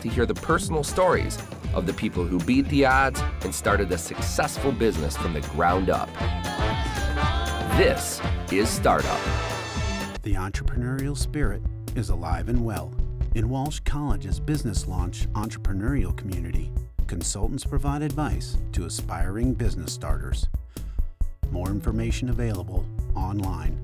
to hear the personal stories of the people who beat the odds and started a successful business from the ground up. This is Startup. The entrepreneurial spirit is alive and well. In Walsh College's business launch entrepreneurial community, consultants provide advice to aspiring business starters. More information available online.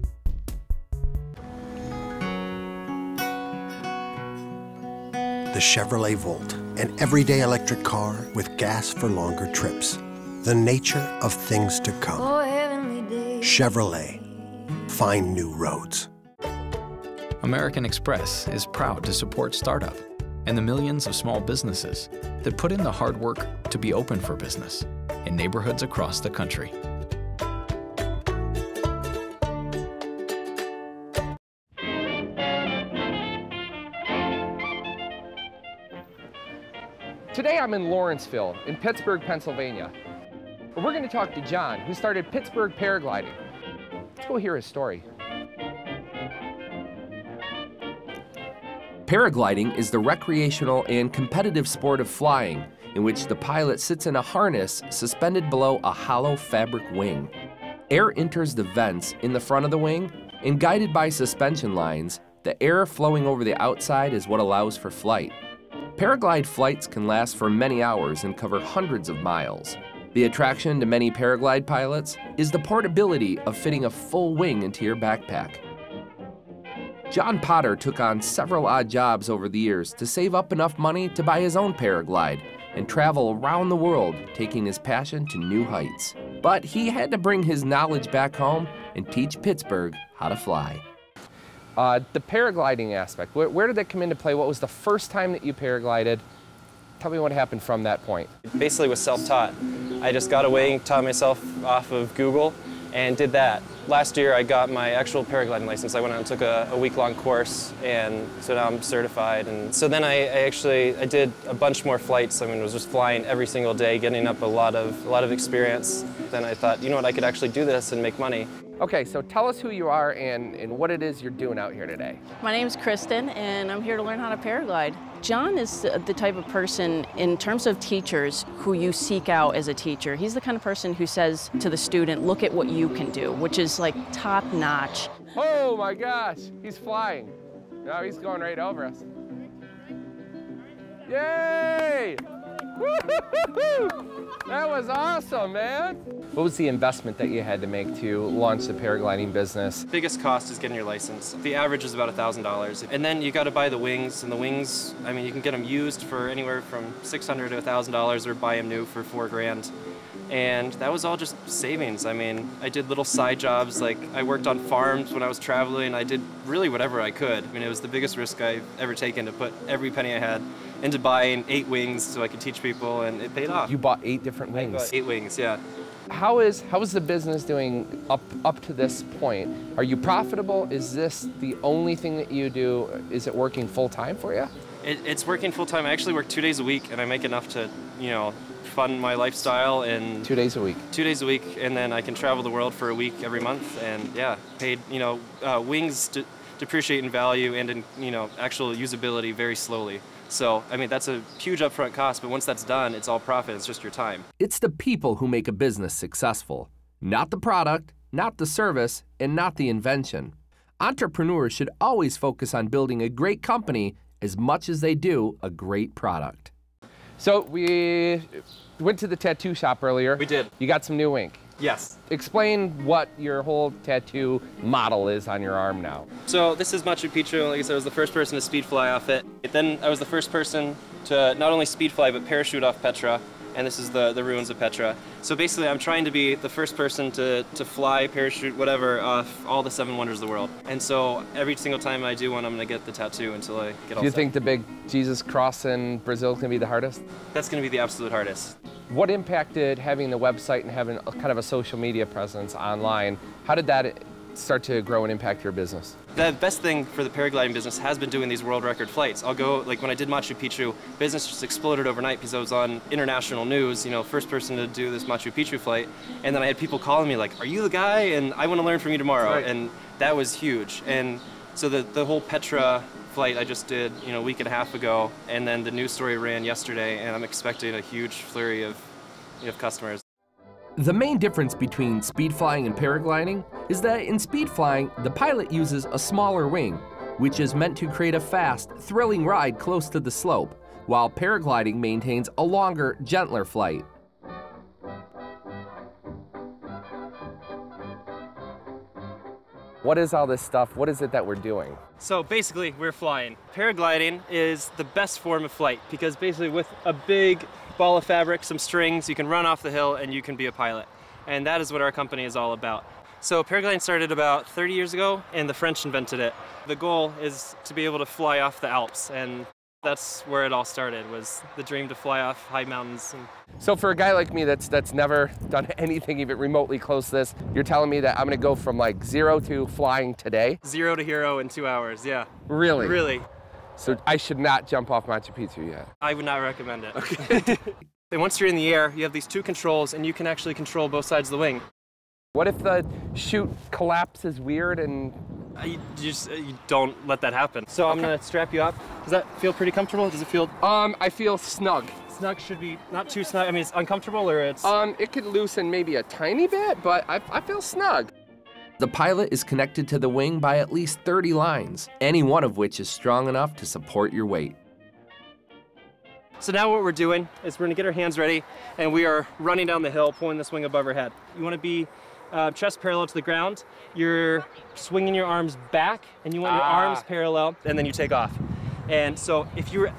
The Chevrolet Volt, an everyday electric car with gas for longer trips. The nature of things to come. Chevrolet, find new roads. American Express is proud to support Startup and the millions of small businesses that put in the hard work to be open for business in neighborhoods across the country. Today I'm in Lawrenceville, in Pittsburgh, Pennsylvania. We're going to talk to John, who started Pittsburgh Paragliding. Let's go hear his story. Paragliding is the recreational and competitive sport of flying, in which the pilot sits in a harness suspended below a hollow fabric wing. Air enters the vents in the front of the wing, and guided by suspension lines, the air flowing over the outside is what allows for flight. Paraglide flights can last for many hours and cover hundreds of miles. The attraction to many paraglide pilots is the portability of fitting a full wing into your backpack. John Potter took on several odd jobs over the years to save up enough money to buy his own paraglide and travel around the world, taking his passion to new heights. But he had to bring his knowledge back home and teach Pittsburgh how to fly. The paragliding aspect, where did that come into play? What was the first time that you paraglided? Tell me what happened from that point. Basically was self-taught. I just got away and taught myself off of Google and did that. Last year I got my actual paragliding license. I went out and took a week-long course, and so now I'm certified. And so then I did a bunch more flights. I mean, I was just flying every single day, getting up a lot of experience. Then I thought, you know what, I could actually do this and make money. Okay, so tell us who you are and what it is you're doing out here today. My name's Kristen, and I'm here to learn how to paraglide. John is the type of person, in terms of teachers, who you seek out as a teacher. He's the kind of person who says to the student, look at what you can do, which is like top notch. Oh my gosh, he's flying. No, he's going right over us. Yay! That was awesome, man. What was the investment that you had to make to launch the paragliding business? Biggest cost is getting your license. The average is about $1,000. And then you got to buy the wings, and the wings, I mean, you can get them used for anywhere from $600 to $1,000 or buy them new for $4 grand. And that was all just savings. I mean, I did little side jobs, like I worked on farms when I was traveling. I did really whatever I could. I mean, it was the biggest risk I've ever taken, to put every penny I had into buying 8 wings so I could teach people, and it paid off. You bought 8 different wings? I bought 8 wings, yeah. How is the business doing up to this point? Are you profitable? Is this the only thing that you do? Is it working full time for you? It's working full time. I actually work 2 days a week, and I make enough to, you know, fund my lifestyle. And 2 days a week. 2 days a week, and then I can travel the world for a week every month, and yeah, paid. You know, wings depreciate in value and in, you know, actual usability very slowly. So, I mean, that's a huge upfront cost, but once that's done, it's all profit. It's just your time. It's the people who make a business successful, not the product, not the service, and not the invention. Entrepreneurs should always focus on building a great company as much as they do a great product. So we went to the tattoo shop earlier. We did. You got some new ink. Yes. Explain what your whole tattoo model is on your arm now. So this is Machu Picchu. Like I said, I was the first person to speed fly off it. Then I was the first person to not only speed fly, but parachute off Petra. And this is the ruins of Petra. So basically, I'm trying to be the first person to fly, parachute, whatever, off all the 7 wonders of the world. And so every single time I do one, I'm going to get the tattoo until I get all set. Do you think the big Jesus cross in Brazil is going to be the hardest? That's going to be the absolute hardest. What impact did having the website and having a kind of a social media presence online, how did that start to grow and impact your business? The best thing for the paragliding business has been doing these world record flights. I'll go, like when I did Machu Picchu, business just exploded overnight because I was on international news, you know, first person to do this Machu Picchu flight. And then I had people calling me like, are you the guy? And I want to learn from you tomorrow. Right. And that was huge. And so the whole Petra flight I just did, a week and a half ago, and then the news story ran yesterday, and I'm expecting a huge flurry of customers. The main difference between speed flying and paragliding is that in speed flying, the pilot uses a smaller wing, which is meant to create a fast, thrilling ride close to the slope, while paragliding maintains a longer, gentler flight. What is all this stuff? What is it that we're doing? So basically, we're flying. Paragliding is the best form of flight because basically with a big ball of fabric, some strings, you can run off the hill and you can be a pilot. And that is what our company is all about. So paragliding started about 30 years ago and the French invented it. The goal is to be able to fly off the Alps, and that's where it all started, was the dream to fly off high mountains. So for a guy like me that's never done anything even remotely close to this, you're telling me that I'm gonna go from like 0 to flying today? 0 to hero in 2 hours, yeah. Really? Really. So I should not jump off Machu Picchu yet? I would not recommend it. Okay. And once you're in the air, you have these 2 controls and you can actually control both sides of the wing. What if the chute collapses weird and... You don't let that happen. So I'm gonna strap you up. Does that feel pretty comfortable? Does it feel? I feel snug. Snug should be not too snug. I mean, it's uncomfortable or it's... It could loosen maybe a tiny bit, but I feel snug. The pilot is connected to the wing by at least 30 lines, any one of which is strong enough to support your weight. So now what we're doing is we're gonna get our hands ready and we are running down the hill, pulling this wing above our head. You wanna be chest parallel to the ground. You're swinging your arms back and you want your arms parallel, and then you take off. And so if you're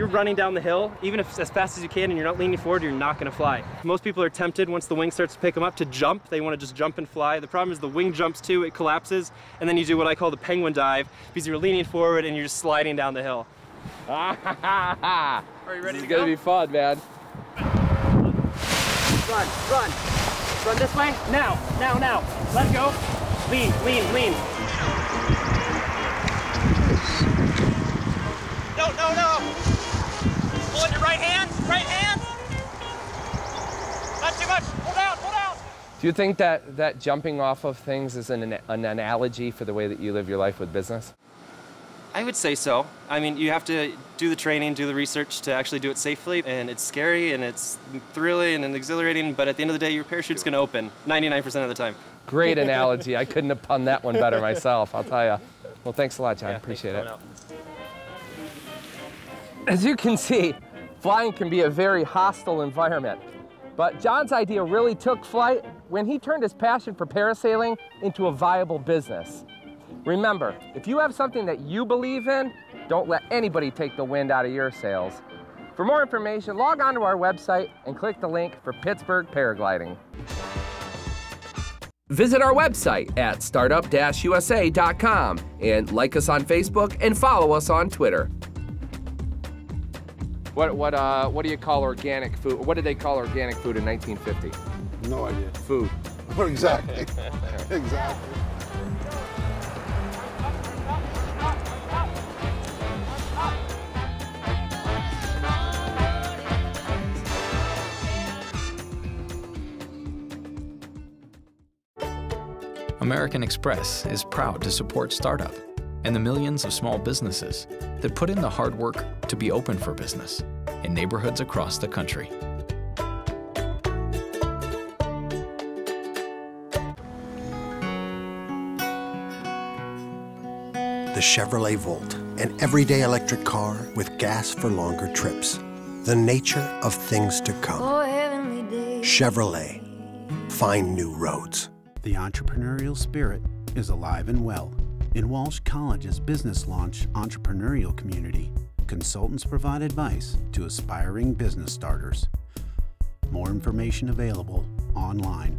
running down the hill, even if as fast as you can and you're not leaning forward, you're not gonna fly. Most people are tempted once the wing starts to pick them up to jump. They wanna just jump and fly. The problem is the wing jumps too, it collapses, and then you do what I call the penguin dive, because you're leaning forward and you're just sliding down the hill. Are you ready to go? It's gonna be fun, man. Run, run. Run this way. Now. Let go. Lean. No. Pull in your right hand. Not too much. Hold out. Do you think that jumping off of things is an analogy for the way that you live your life with business? I would say so. I mean, you have to do the training, do the research to actually do it safely, and it's scary and it's thrilling and exhilarating, but at the end of the day, your parachute's gonna open 99% of the time. Great analogy. I couldn't have punned that one better myself, I'll tell you. Well, thanks a lot, John. Appreciate it. As you can see, flying can be a very hostile environment, but John's idea really took flight when he turned his passion for parasailing into a viable business. Remember, if you have something that you believe in, don't let anybody take the wind out of your sails. For more information, log on to our website and click the link for Pittsburgh Paragliding. Visit our website at startup-usa.com and like us on Facebook and follow us on Twitter. What do you call organic food? What did they call organic food in 1950? No idea. Food. Exactly. Exactly. American Express is proud to support startup and the millions of small businesses that put in the hard work to be open for business in neighborhoods across the country. The Chevrolet Volt, an everyday electric car with gas for longer trips. The nature of things to come. Chevrolet, find new roads. The entrepreneurial spirit is alive and well. In Walsh College's business launch entrepreneurial community, consultants provide advice to aspiring business starters. More information available online